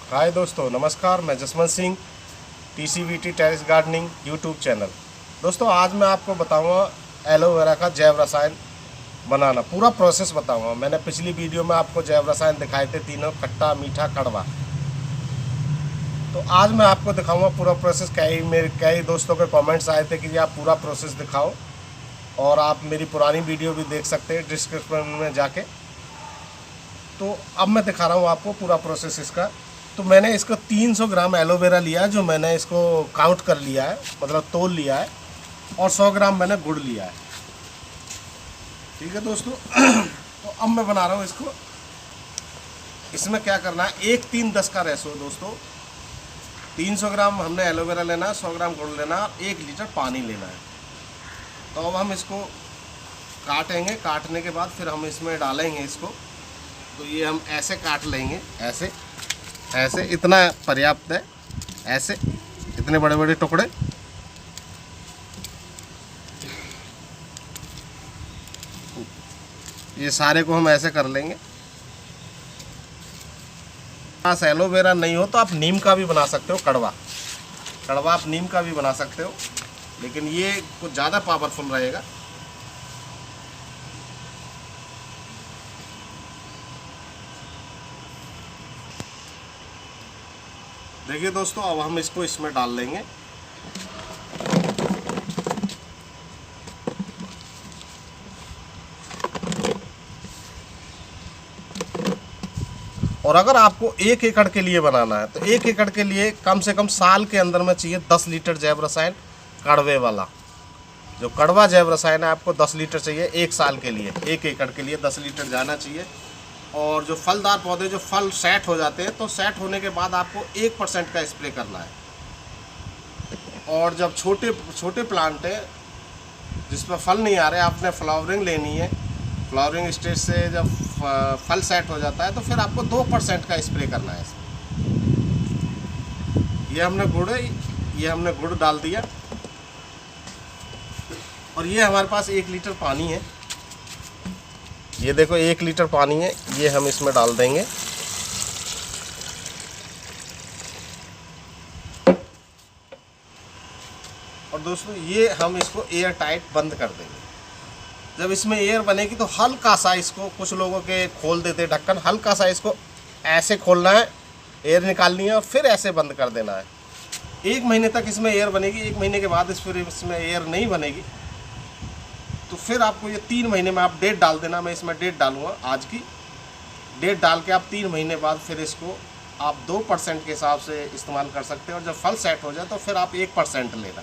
हाय दोस्तों, नमस्कार। मैं Jaswant Singh, TCVT terrace gardening YouTube channel. दोस्तों, आज मैं आपको बताऊंगा एलोवेरा का जैव रसायन बनाना, पूरा प्रोसेस बताऊंगा। मैंने पिछली वीडियो में आपको जैव रसायन दिखाए थे, तीनों, खट्टा, मीठा, कड़वा। तो आज मैं आपको दिखाऊंगा पूरा प्रोसेस। कई दोस्तों के कमेंट्स आए थे कि जी आप पूरा प्रोसेस दिखाओ, और आप मेरी पुरानी वीडियो भी देख सकते हैं डिस्क्रिप्शन में जाके। तो अब मैं दिखा रहा हूँ आपको पूरा प्रोसेस इसका। तो मैंने इसको 300 ग्राम एलोवेरा लिया है, जो मैंने इसको काउंट कर लिया है, मतलब तोल लिया है, और 100 ग्राम मैंने गुड़ लिया है। ठीक है दोस्तों। तो अब मैं बना रहा हूँ इसको। इसमें क्या करना है, 1-3-10 का रेशो दोस्तों। 300 ग्राम हमने एलोवेरा लेना है, 100 ग्राम गुड़ लेना है, 1 लीटर पानी लेना है। तो अब हम इसको काटेंगे। काटने के बाद फिर हम इसमें डालेंगे इसको। तो ये हम ऐसे काट लेंगे, ऐसे ऐसे, इतना पर्याप्त है। ऐसे इतने बड़े बड़े टुकड़े। ये सारे को हम ऐसे कर लेंगे। पास एलोवेरा नहीं हो तो आप नीम का भी बना सकते हो, कड़वा आप नीम का भी बना सकते हो, लेकिन ये कुछ ज़्यादा पावरफुल रहेगा। देखिए दोस्तों, अब हम इसको इसमें डाल लेंगे। और अगर आपको 1 एकड़ के लिए बनाना है तो 1 एकड़ के लिए कम से कम साल के अंदर में चाहिए 10 लीटर जैव रसायन, कड़वे वाला। जो कड़वा जैव रसायन है आपको 10 लीटर चाहिए 1 साल के लिए। 1 एकड़ के लिए 10 लीटर जाना चाहिए। और जो फलदार पौधे, जो फल सेट हो जाते हैं, तो सेट होने के बाद आपको 1% का स्प्रे करना है। और जब छोटे प्लांट है जिसमें फल नहीं आ रहे, आपने फ्लावरिंग लेनी है। फ्लावरिंग स्टेज से जब फल सेट हो जाता है तो फिर आपको 2% का स्प्रे करना है इसमें। ये हमने गुड़ डाल दिया। और ये हमारे पास 1 लीटर पानी है। ये देखो 1 लीटर पानी है, ये हम इसमें डाल देंगे। और दोस्तों, ये हम इसको एयर टाइट बंद कर देंगे। जब इसमें एयर बनेगी तो हल्का सा इसको, कुछ लोगों के खोल देते ढक्कन, हल्का सा इसको ऐसे खोलना है, एयर निकालनी है, और फिर ऐसे बंद कर देना है। 1 महीने तक इसमें एयर बनेगी। 1 महीने के बाद इसमें एयर नहीं बनेगी तो फिर आपको ये 3 महीने में आप डेट डाल देना। मैं इसमें डेट डालूंगा, आज की डेट डाल के आप 3 महीने बाद फिर इसको आप 2% के हिसाब से इस्तेमाल कर सकते हैं। और जब फल सेट हो जाए तो फिर आप 1% लेना।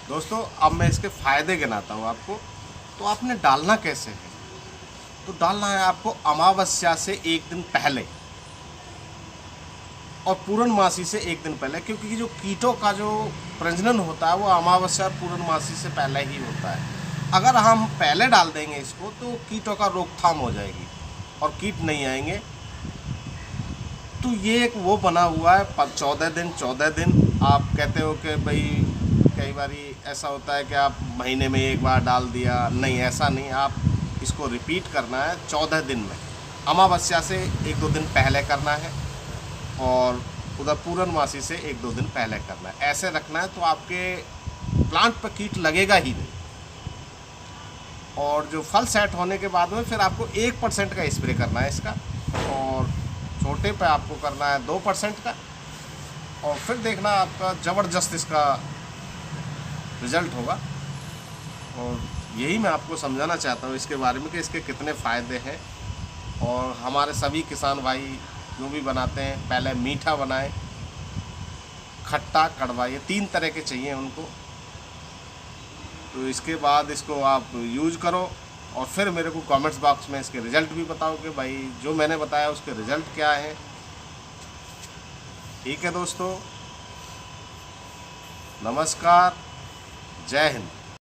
दोस्तों, अब मैं इसके फ़ायदे गिनाता हूँ आपको। तो आपने डालना कैसे है, तो डालना है आपको अमावस्या से 1 दिन पहले और पूर्णमासी से 1 दिन पहले, क्योंकि जो कीटों का जो प्रजनन होता है वो अमावस्या और पूर्णमासी से पहले ही होता है। अगर हम पहले डाल देंगे इसको तो कीटों का रोकथाम हो जाएगी और कीट नहीं आएंगे। तो ये एक वो बना हुआ है 14 दिन। आप कहते हो कि भाई कई बार ऐसा होता है कि आप महीने में 1 बार डाल दिया, नहीं, ऐसा नहीं। आप इसको रिपीट करना है 14 दिन में। अमावस्या से 1-2 दिन पहले करना है और उधर पूर्णमासी से 1-2 दिन पहले करना है। ऐसे रखना है तो आपके प्लांट पर कीट लगेगा ही नहीं। और जो फल सेट होने के बाद में फिर आपको 1% का स्प्रे करना है इसका, और छोटे पे आपको करना है 2% का। और फिर देखना आपका ज़बरदस्त इसका रिज़ल्ट होगा। और यही मैं आपको समझाना चाहता हूँ इसके बारे में कि इसके कितने फ़ायदे हैं। और हमारे सभी किसान भाई जो भी बनाते हैं, पहले मीठा बनाएं, खट्टा, कड़वा, ये 3 तरह के चाहिए उनको। तो इसके बाद इसको आप यूज करो और फिर मेरे को कमेंट्स बॉक्स में इसके रिज़ल्ट भी बताओ कि भाई जो मैंने बताया उसके रिज़ल्ट क्या है। ठीक है दोस्तों, नमस्कार, जय हिंद।